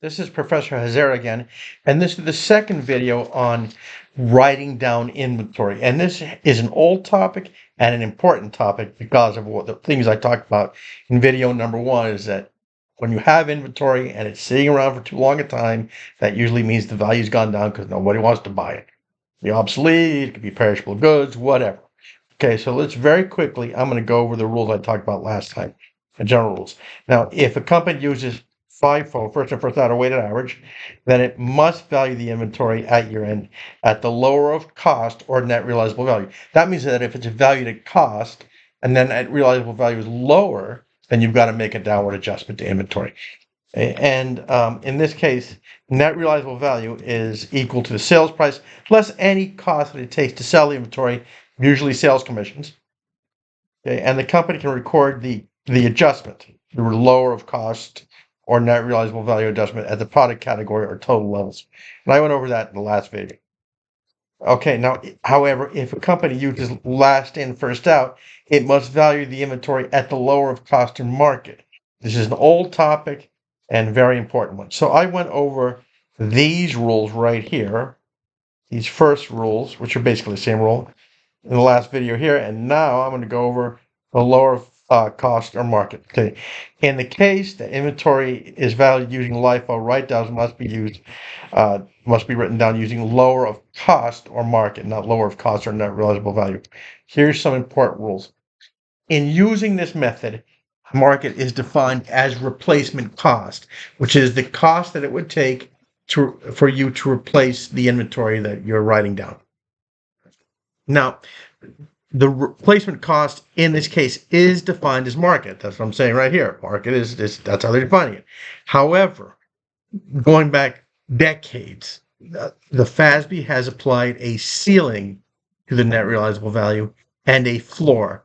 This is Professor Hazara again, and this is the second video on writing down inventory. And this is an old topic and an important topic because of what the things I talked about in video number one is that when you have inventory and it's sitting around for too long a time, that usually means the value's gone down because nobody wants to buy it. Be obsolete, it could be perishable goods, whatever. Okay, so let's very quickly, I'm going to go over the rules I talked about last time, the general rules. Now, if a company uses FIFO, first in, first out, or weighted average, then it must value the inventory at year end at the lower of cost or net realizable value. That means that if it's valued at cost and then at realizable value is lower, then you've got to make a downward adjustment to inventory. And in this case, net realizable value is equal to the sales price plus any cost that it takes to sell the inventory, usually sales commissions. Okay, and the company can record the adjustment, the lower of cost or net realizable value adjustment at the product category or total levels. And I went over that in the last video. Okay, now, however, if a company uses last in, first out, it must value the inventory at the lower of cost or market. This is an old topic and very important one. So I went over these rules right here, these first rules, which are basically the same rule in the last video here, and now I'm going to go over the lower cost or market. Okay, in the case that inventory is valued using LIFO, write-downs must be written down using lower of cost or market, not lower of cost or net realizable value. Here's some important rules. In using this method, market is defined as replacement cost, which is the cost that it would take for you to replace the inventory that you're writing down. Now, the replacement cost in this case is defined as market. That's what I'm saying right here. Market is that's how they're defining it. However, going back decades, the FASB has applied a ceiling to the net realizable value and a floor.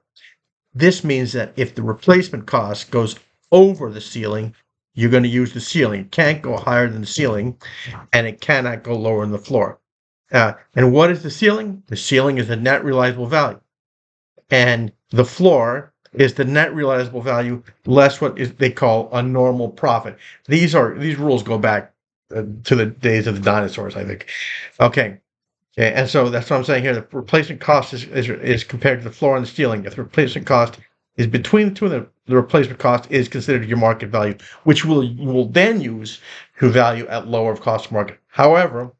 This means that if the replacement cost goes over the ceiling, you're going to use the ceiling. It can't go higher than the ceiling, and it cannot go lower than the floor. And what is the ceiling? The ceiling is the net realizable value. And the floor is the net realizable value less what they call a normal profit. These rules go back to the days of the dinosaurs, I think. Okay. And so that's what I'm saying here. The replacement cost is compared to the floor and the ceiling. If the replacement cost is between the two, the replacement cost is considered your market value, which you will then use to value at lower of cost market. However,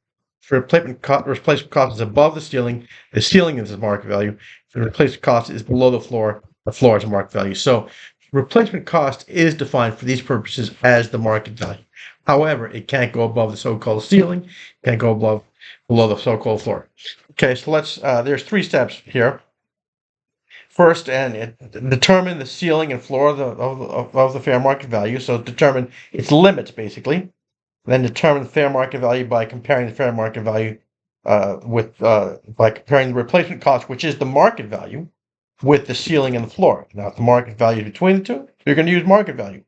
if the replacement cost is above the ceiling is the market value. If the replacement cost is below the floor is the market value. So replacement cost is defined for these purposes as the market value. However, it can't go above the so-called ceiling, can't go below the so-called floor. Okay, so there's three steps here. First, determine the ceiling and floor of the fair market value. So determine its limits, basically. Then determine the fair market value by comparing the fair market value by comparing the replacement cost, which is the market value, with the ceiling and the floor. Now, if the market value is between the two, you're going to use market value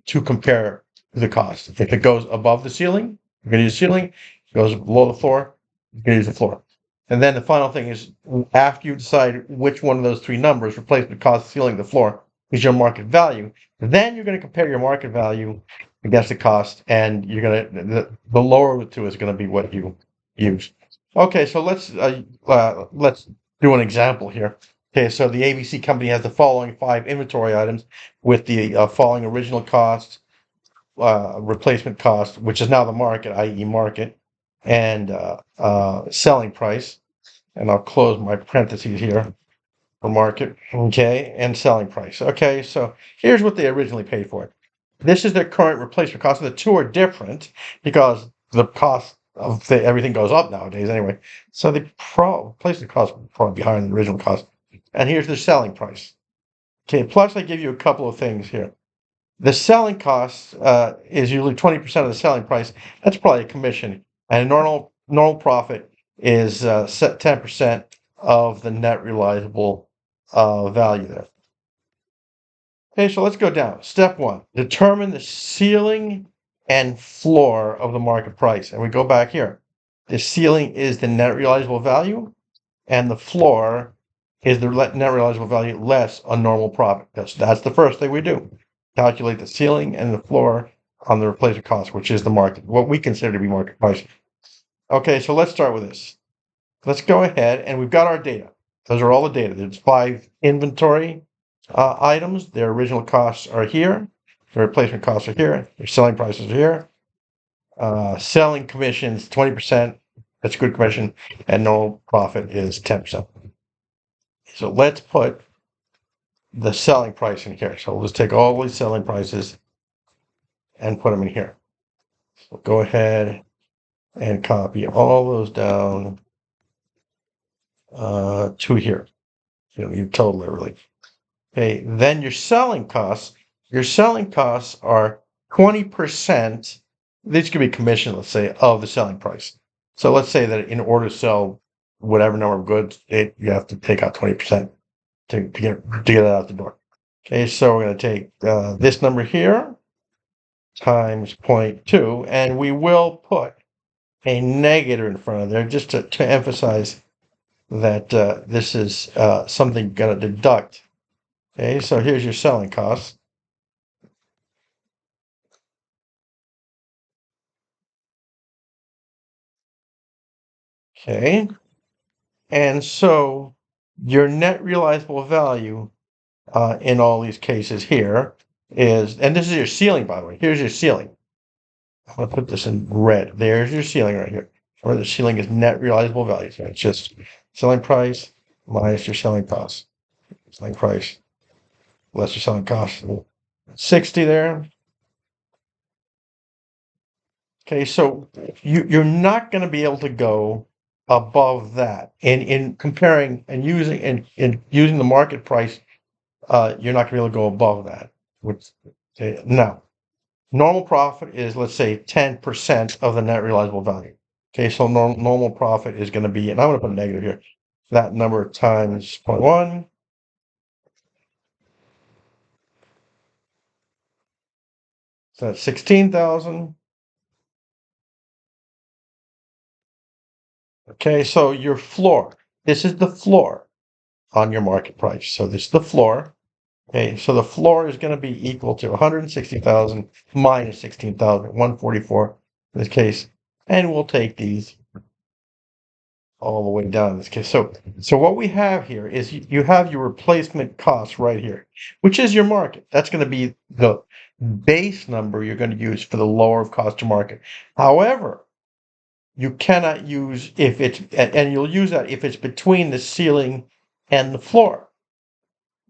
to compare the cost. If it goes above the ceiling, you're going to use the ceiling. If it goes below the floor, you're going to use the floor. And then the final thing is, after you decide which one of those three numbers, replacement cost, ceiling, the floor, is your market value, then you're going to compare your market value against the cost, and you're going to the lower of the two is going to be what you use. Okay, so let's do an example here. Okay, so the ABC company has the following 5 inventory items with the following original cost, replacement cost, which is now the market, i.e. market, and selling price. And I'll close my parentheses here for market, okay, and selling price. Okay, so here's what they originally paid for it. This is their current replacement cost. The two are different because the cost of everything goes up nowadays anyway. So the replacement cost will probably be higher than the original cost. And here's the selling price. Okay, plus I give you a couple of things here. The selling cost is usually 20% of the selling price. That's probably a commission. And normal profit is 10% of the net realizable value there. Okay, so let's go down. Step 1, determine the ceiling and floor of the market price. And we go back here. The ceiling is the net realizable value, and the floor is the net realizable value less a normal profit. That's the first thing we do. Calculate the ceiling and the floor on the replacement cost, which is the market, what we consider to be market price. Okay, so let's start with this. Let's go ahead, and we've got our data. Those are all the data. There's 5 inventory items. Their original costs are here. Their replacement costs are here. Their selling prices are here. Selling commissions, 20%. That's a good commission. And normal profit is 10%. So let's put the selling price in here. So let's take all these selling prices and put them in here. So go ahead and copy all those down to here. You don't need total, really. Okay, then your selling costs are 20%. These could be commission, let's say, of the selling price. So let's say that in order to sell whatever number of goods, you have to take out 20% to get it out the door. Okay, so we're going to take this number here times 0.2, and we will put a negative in front of there just to emphasize that this is something going to deduct. Okay, so here's your selling costs. Okay, and so your net realizable value in all these cases here is, and this is your ceiling, by the way. Here's your ceiling. I'm going to put this in red. There's your ceiling right here. Where the ceiling is net realizable value. So it's just selling price minus your selling cost. Selling price less your selling cost. 60 there. Okay, so you're not going to be able to go above that. In comparing and using the market price, you're not going to be able to go above that. Okay, now, normal profit is, let's say, 10% of the net realizable value. Okay, so normal profit is going to be, and I'm going to put a negative here, that number times 0.1. So that's 16,000. Okay, so your floor, this is the floor on your market price. So this is the floor. Okay, so the floor is going to be equal to 160,000 minus 16,000, 144 in this case. And we'll take these all the way down in this case. So what we have here is you have your replacement cost right here, which is your market. That's going to be the base number you're going to use for the lower of cost to market. However, you cannot use if it's, and you'll use that if it's between the ceiling and the floor,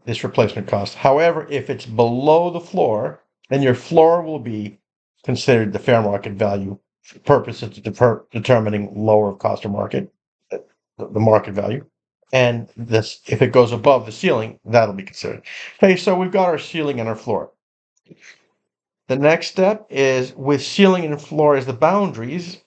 this replacement cost. However, if it's below the floor, then your floor will be considered the fair market value for purposes of determining lower of cost or market, the market value. And this, if it goes above the ceiling, that'll be considered. Okay, so we've got our ceiling and our floor. The next step is with ceiling and floor as the boundaries,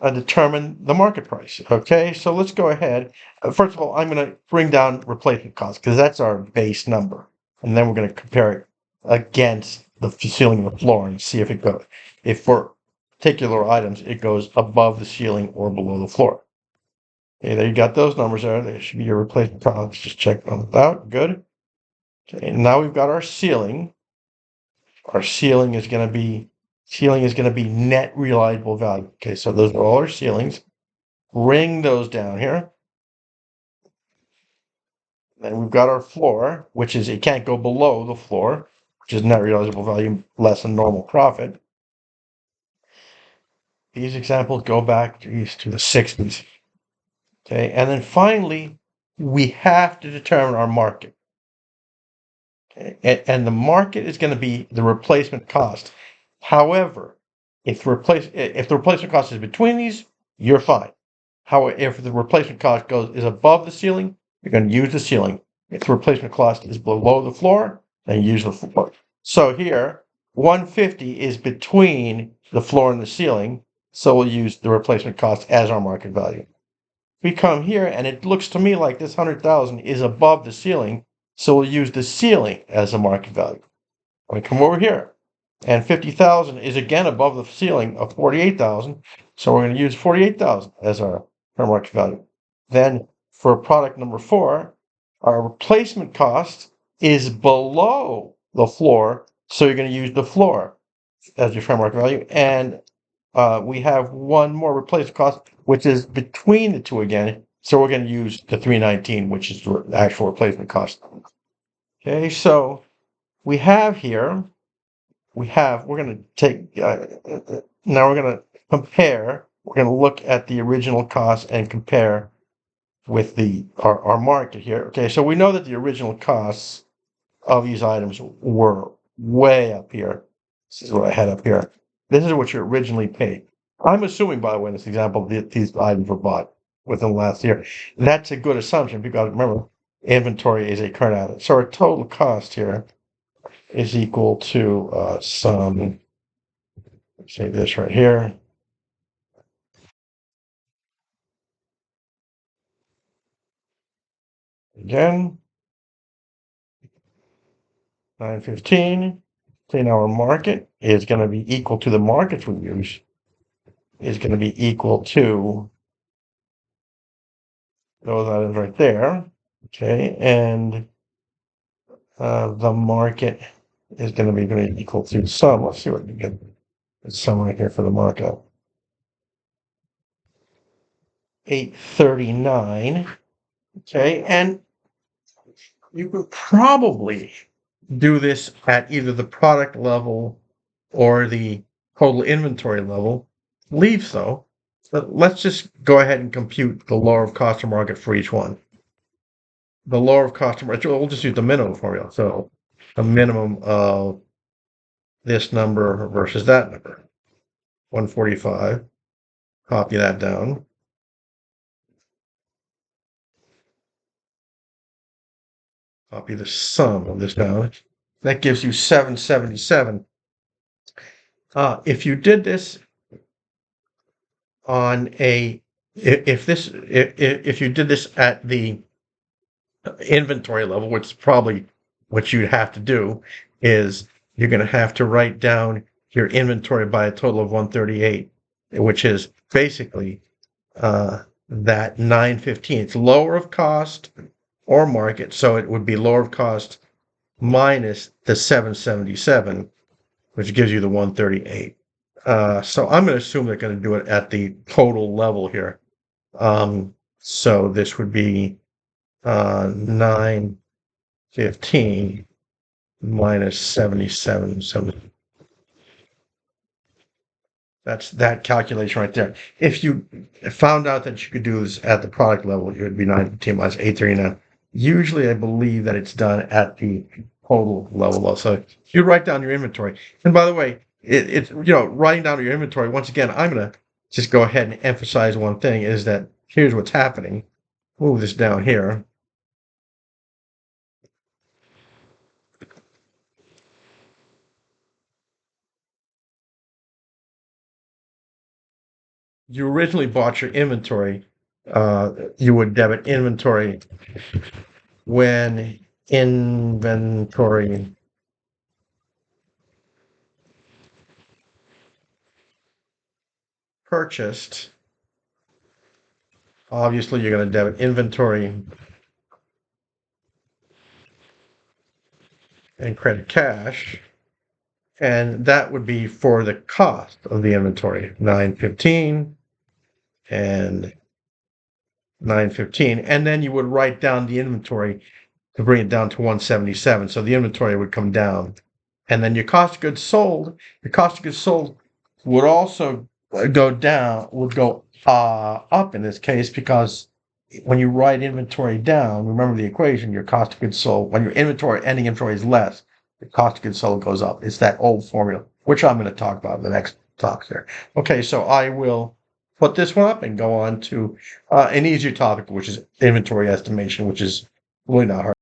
determine the market price. Okay, so let's go ahead. First of all, I'm going to bring down replacement cost because that's our base number. And then we're going to compare it against the ceiling and the floor and see if it goes, if for particular items, it goes above the ceiling or below the floor. Okay, there you got those numbers there. They should be your replacement cost. Let's just check them out. Good. Okay, and now we've got our ceiling. Our ceiling is going to be net realizable value. Okay, so those are all our ceilings. Bring those down here. Then we've got our floor, which is it can't go below the floor, which is net realizable value less than normal profit. These examples go back to the 60s. Okay, and then finally, we have to determine our market. Okay? And the market is going to be the replacement cost. However, if the replacement cost is between these, you're fine. However, if the replacement cost is above the ceiling, you're going to use the ceiling. If the replacement cost is below the floor, then use the floor. So here, 150 is between the floor and the ceiling, so we'll use the replacement cost as our market value. We come here, and it looks to me like this 100,000 is above the ceiling, so we'll use the ceiling as a market value. We come over here, and 50,000 is again above the ceiling of 48,000, so we're going to use 48,000 as our market value. Then for product number 4, our replacement cost is below the floor, so you're going to use the floor. as your fair market value. And we have one more replacement cost, which is between the two again. So we're going to use the 319, which is the actual replacement cost. Okay, so we have here, we're going to take, now we're going to compare, we're going to look at the original cost and compare with our market here. Okay, so we know that the original costs of these items were way up here. This is what I had up here. This is what you originally paid. I'm assuming, by the way, in this example, that these items were bought within the last year. That's a good assumption because remember, inventory is a current asset. So our total cost here is equal to some, say this right here. Again, 915. Say now our market is going to be equal to the markets we use is going to be equal to those items right there. Okay, and the market is going to be equal to sum. Let's see what we get. The sum right here for the market. 839. Okay, and you could probably do this at either the product level or the total inventory level. Leave so. But let's just go ahead and compute the lower of cost or market for each one. The lower of cost or market, we'll just use the minimum formula. So a minimum of this number versus that number. 145. Copy that down. Copy the sum of this down. That gives you 777. If you did this on if you did this at the inventory level, which is probably what you'd have to do, is you're going to have to write down your inventory by a total of 138, which is basically that 915. It's lower of cost or market, so it would be lower of cost minus the 777, which gives you the 138. So I'm going to assume they're going to do it at the total level here. So this would be 915 minus 77. That's that calculation right there. If you found out that you could do this at the product level, it would be 915 minus 839. Usually, I believe that it's done at the total level. So you write down your inventory. And by the way, it's writing down your inventory. Once again, I'm going to just go ahead and emphasize one thing: is that here's what's happening. Move this down here. You originally bought your inventory. You would debit inventory when inventory purchased. Obviously, you're going to debit inventory and credit cash. And that would be for the cost of the inventory, 915 and 915. And then you would write down the inventory to bring it down to 177. So the inventory would come down. And then your cost of goods sold, would also go down, would go up in this case, because when you write inventory down, remember the equation, your cost of goods sold, when your ending inventory is less, the cost of goods sold goes up. It's that old formula, which I'm going to talk about in the next talk there. Okay, so I will put this one up and go on to an easier topic, which is inventory estimation, which is really not hard.